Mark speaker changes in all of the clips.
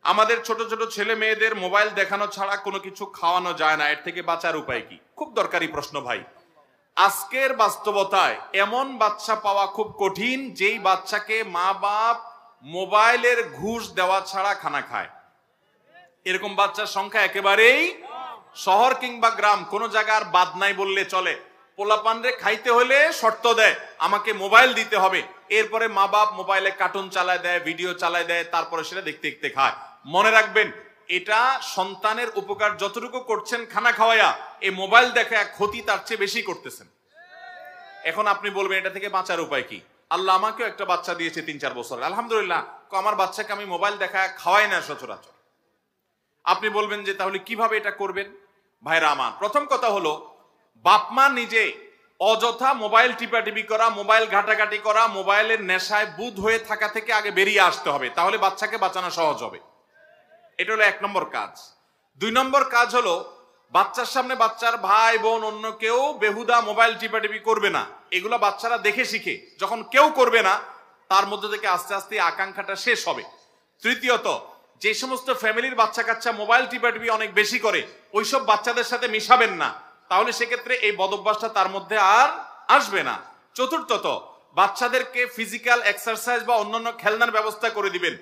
Speaker 1: আমাদের ছোট ছোট ছেলে মেয়েদের মোবাইল দেখানো ছাড়া কোনো কিছু খাওয়ানো যায় না, এর থেকে বাঁচার উপায় কি? খুব দরকারি প্রশ্ন ভাই। আজকের বাস্তবতায় এমন বাচ্চা পাওয়া খুব কঠিন যেই বাচ্চাকে মা বাপ মোবাইলের ঘুষ দেওয়া ছাড়া খানা খায়। এরকম বাচ্চার সংখ্যা একেবারেই শহর কিংবা গ্রাম কোনো জায়গার বাদ নাই বললে চলে। পোলাপানরে খাইতে হলে শর্ত দেয়, আমাকে মোবাইল দিতে হবে। এরপরে মা বাপ মোবাইলে কার্টুন চালায় দেয়, ভিডিও চালায় দেয়, তারপরে সেটা দেখতে দেখতে খায়। মনে রাখবেন, এটা সন্তানের উপকার যতটুকু করছেন খানা খাওয়ায়া, এই মোবাইল দেখা ক্ষতি তার চেয়ে বেশি করতেছেন। এখন আপনি বলবেন এটা থেকে বাঁচার উপায় কি? আল্লাহ আমাকেও একটা বাচ্চা দিয়েছে ৩-৪ বছর, আলহামদুলিল্লাহ। আমার বাচ্চাকে আমি মোবাইল দেখা খাওয়াই না সচরাচর। আপনি বলবেন যে তাহলে কিভাবে এটা করবেন? ভাইরা আমার, প্রথম কথা হলো বাপমা নিজে অযথা মোবাইল টিপাটিপি করা, মোবাইল ঘাটাঘাটি করা, মোবাইলের নেশায় বুঁদ হয়ে থাকা থেকে আগে বেরিয়ে আসতে হবে, তাহলে বাচ্চাকে বাঁচানো সহজ হবে। এটা হলো ১ নম্বর কাজ। ২ নম্বর কাজ হলো বাচ্চার সামনে বাচ্চার ভাই বোন অন্য কেউ বেহুদা মোবাইল টিপাটিপি করবে না। এগুলো বাচ্চারা দেখে শিখে, যখন কেউ করবে না তার মধ্যে থেকে আস্তে আস্তে আকাঙ্ক্ষাটা শেষ হবে। তৃতীয়ত, যে সমস্ত ফ্যামিলির বাচ্চা কাচ্চা মোবাইল টিপাটিপি অনেক বেশি করে, ওইসব বাচ্চাদের সাথে মিশাবেন না, তাহলে সেক্ষেত্রে এই বদভ্যাসটা তার মধ্যে আর আসবে না। চতুর্থত, বাচ্চাদেরকে ফিজিক্যাল এক্সারসাইজ বা অন্যান্য খেলনার ব্যবস্থা করে দিবেন।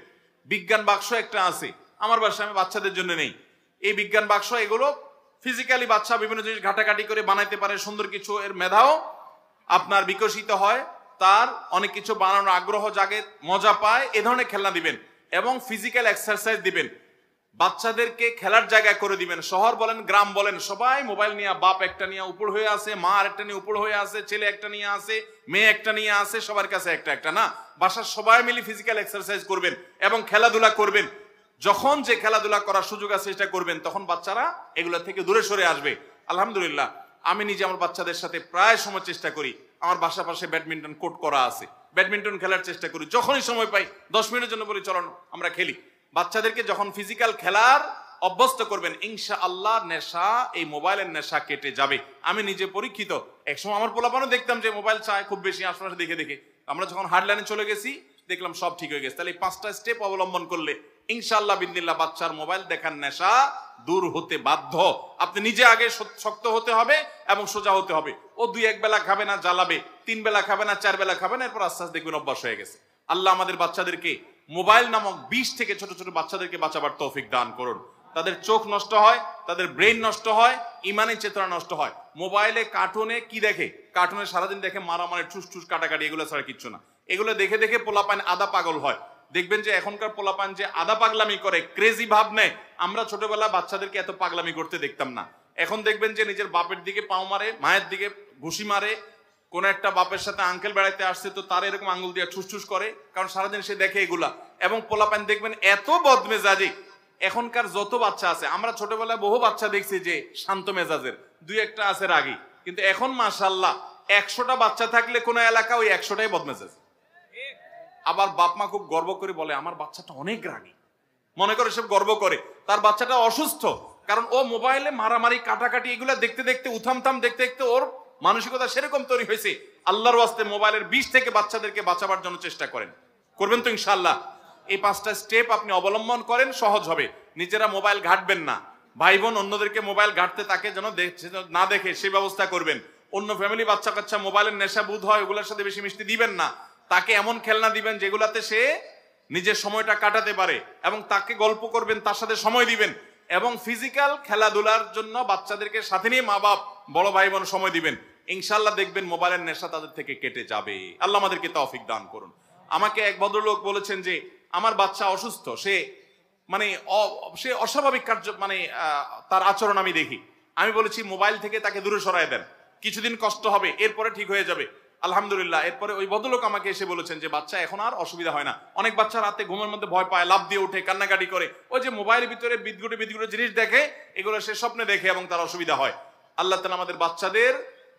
Speaker 1: বিজ্ঞান বাক্স একটা আছে আমার বাসায়, আমি বাচ্চাদের জন্য নেই। এই বিজ্ঞান বাক্স, এগুলো ফিজিক্যালি বাচ্চা বিভিন্ন জিনিস ঘাটাঘাটি করে বানাইতে পারে, সুন্দর কিছু, এর মেধাও আপনার বিকশিত হয়, তার অনেক কিছু বানানোর আগ্রহ জাগে, মজা পায়। এ ধরনের খেলনা দিবেন এবং ফিজিক্যাল এক্সারসাইজ দিবেন। বাচ্চাদেরকে খেলার জায়গা করে দিবেন। শহর বলেন গ্রাম বলেন, সবাই মোবাইল নিয়ে, বাপ একটা নিয়ে উপর হয়ে আছে, মা আরেকটা নিয়ে উপর হয়ে আছে, ছেলে একটা নিয়ে আছে, মেয়ে একটা নিয়ে আছে, সবার কাছে একটা একটা না। বাসার সবাই মিলে ফিজিক্যাল এক্সারসাইজ করবেন এবং খেলাধুলা করবেন। যখন যে খেলাধুলা করার সুযোগ আছে সেটা করবেন, তখন বাচ্চারা এগুলো থেকে দূরে সরে আসবে। আলহামদুলিল্লাহ, আমি নিজে আমার বাচ্চাদের সাথে প্রায় সময় চেষ্টা করি, আমার বাসা পাশে ব্যাডমিন্টন কোর্ট করা আছে, ব্যাডমিন্টন খেলার চেষ্টা করি। যখনই সময় পাই 10 মিনিটের জন্য বলি চলো আমরা খেলি। বাচ্চাদেরকে যখন ফিজিক্যাল খেলার অভ্যস্ত করবেন, ইনশাআল্লাহ নেশা, এই মোবাইলের নেশা কেটে যাবে। আমি নিজে পরীক্ষিত। একসময় আমার পোলাপানও দেখতাম যে মোবাইল চায় খুব বেশি, আশপাশে দেখে দেখে। আমরা যখন হার্ডলাইনে চলে গেছি দেখলাম সব ঠিক হয়ে গেছে। তাহলে এই 5টা স্টেপ অবলম্বন করলে ইনশাআল্লাহ বিদিনিল্লাহ বাচ্চার মোবাইল দেখার নেশা দূর হতে বাধ্য। আপনি নিজে আগে শক্ত হতে হবে এবং সোজা হতে হবে। ও 2-1 বেলা খাবে না, জ্বালাবে, 3 বেলা খাবে না, 4 বেলা খাবে না, এরপর আস্তে আস্তে দেখবেন অভ্যাস হয়ে গেছে। আল্লাহ আমাদের বাচ্চাদেরকে মোবাইল নামক বিষ থেকে ছোট ছোট বাচ্চাদেরকে বাঁচাবার তৌফিক দান করুন। তাদের চোখ নষ্ট হয়, তাদের ব্রেন নষ্ট হয়, ইমানের চেতনা নষ্ট হয়। মোবাইলে কার্টুনে কি দেখে? কার্টুনে সারাদিন দেখে মারামারি, ঠুস ঠুস, কাটাকাটি, এগুলো ছাড়া কিচ্ছু না। এগুলো দেখে দেখে পোলাপান আদা পাগল হয়। দেখবেন যে এখনকার পোলাপান যে আদা পাগলামি করে, ক্রেজি ভাব নেয়, আমরা ছোটবেলা বাচ্চাদেরকে এত পাগলামি করতে দেখতাম না। এখন দেখবেন যে নিজের বাপের দিকে পাও মারে, মায়ের দিকে ঘুষি মারে। কোন একটা বাপের সাথে আঙ্কেল বেড়াইতে আসছে তো তার এরকম আঙ্গুল দিয়ে ঠুস করে, কারণ সারাদিন সে দেখে এগুলা। এবং পোলাপান দেখবেন এত বদমেজাজি। এখনকার যত বাচ্চা আছে, আমরা ছোটবেলায় বহু বাচ্চা দেখছি যে শান্ত মেজাজের, 2-1টা আছে রাগী, কিন্তু এখন মাশাআল্লাহ 100টা বাচ্চা থাকলে কোন এলাকা ওই 100টাই বদমেজাজ। আবার বাপ মা খুব গর্ব করে বলে আমার বাচ্চাটা অনেক রাগী, মনে করে সব গর্ব করে। তার বাচ্চাটা অসুস্থ, কারণ ও মোবাইলে মারামারি, কাটাকাটি, এগুলা দেখতে দেখতে, উথামথাম দেখতে দেখতে ওর মানসিকতা সেরকম তৈরি হয়েছে। আল্লাহর ওয়াস্তে মোবাইলের বিষ থেকে বাচ্চাদেরকে বাঁচাবার জন্য চেষ্টা করবেন তো ইনশাআল্লাহ। এই 5টা স্টেপ আপনি অবলম্বন করেন, সহজ হবে। নিজেরা মোবাইল ঘাটবেন না, ভাই বোন অন্যদেরকে মোবাইল ঘাটতে তাকে যেন না দেখে সেই ব্যবস্থা করবেন। অন্য ফ্যামিলি বাচ্চা কাচ্চা মোবাইলের নেশা বুধ হয়, ওগুলোর সাথে বেশি মিশতে দিবেন না। তাকে এমন খেলনা দিবেন যেগুলাতে সে নিজের সময়টা কাটাতে পারে, এবং তাকে গল্প করবেন, তার সাথে সময় দিবেন। এবং ফিজিক্যাল খেলাধুলার জন্য বাচ্চাদেরকে সাথে নিয়ে মা বাপ, বড় ভাই বোন সময় দিবেন। ইনশাআল্লাহ দেখবেন মোবাইলের নেশা তাদের থেকে কেটে যাবে। আল্লাহ আমাদেরকে তৌফিক দান করুন। আমাকে এক ভদ্রলোক বলেছেন যে আমার বাচ্চা অসুস্থ, সে অস্বাভাবিক কার্য, তার আচরণ আমি দেখি। আমি বলেছি মোবাইল থেকে তাকে দূরে সরায় দেন, কিছুদিন কষ্ট হবে, এরপরে ঠিক হয়ে যাবে। আলহামদুলিল্লাহ, এরপরে ওই ভদ্রলোক আমাকে এসে বলেছেন যে বাচ্চা এখন আর অসুবিধা হয় না। অনেক বাচ্চা রাতে ঘুমের মধ্যে ভয় পায়, লাফ দিয়ে উঠে, কান্নাকাটি করে, ওই যে মোবাইলের ভিতরে বিদগুটে জিনিস দেখে, এগুলো সে স্বপ্নে দেখে এবং তার অসুবিধা হয়। আল্লাহ তাআলা আমাদের বাচ্চাদের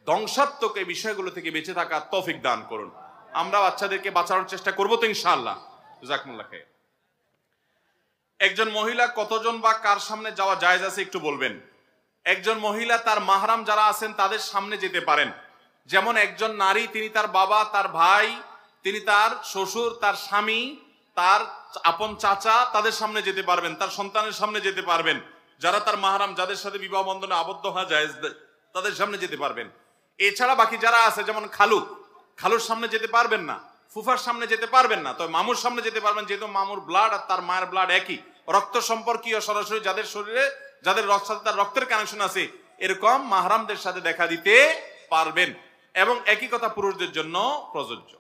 Speaker 1: ধ্বংসাত্মক এই বিষয়গুলো থেকে বেঁচে থাকার তৌফিক দান করুন। আমরা বাচ্চাদেরকে বাঁচানোর চেষ্টা করবো তো ইনশাআল্লাহ। জাযাকুমুল্লাহ খাইর। একজন মহিলা কতজন বা কার সামনে যাওয়া জায়েজ আছে একটু বলবেন? একজন মহিলা তার মাহরাম যারা আছেন তাদের সামনে যেতে পারেন। যেমন একজন নারী, তিনি তার বাবা, তার ভাই, তিনি তার শ্বশুর, তার স্বামী, তার আপন চাচা তাদের সামনে যেতে পারবেন, তার সন্তানের সামনে যেতে পারবেন, যারা তার মাহরাম, যাদের সাথে বিবাহ বন্ধনে আবদ্ধ হওয়া যায় তাদের সামনে যেতে পারবেন। এছাড়া বাকি যারা আছে যেমন খালুর সামনে যেতে পারবেন না, ফুফার সামনে যেতে পারবেন না, তবে মামুর সামনে যেতে পারবেন, যেহেতু মামুর ব্লাড আর তার মায়ের ব্লাড একই, রক্ত সম্পর্কীয়, সরাসরি যাদের শরীরে যাদের সাথে তার রক্তের কানেকশন আছে, এরকম মাহরামদের সাথে দেখা দিতে পারবেন। এবং একই কথা পুরুষদের জন্য প্রযোজ্য।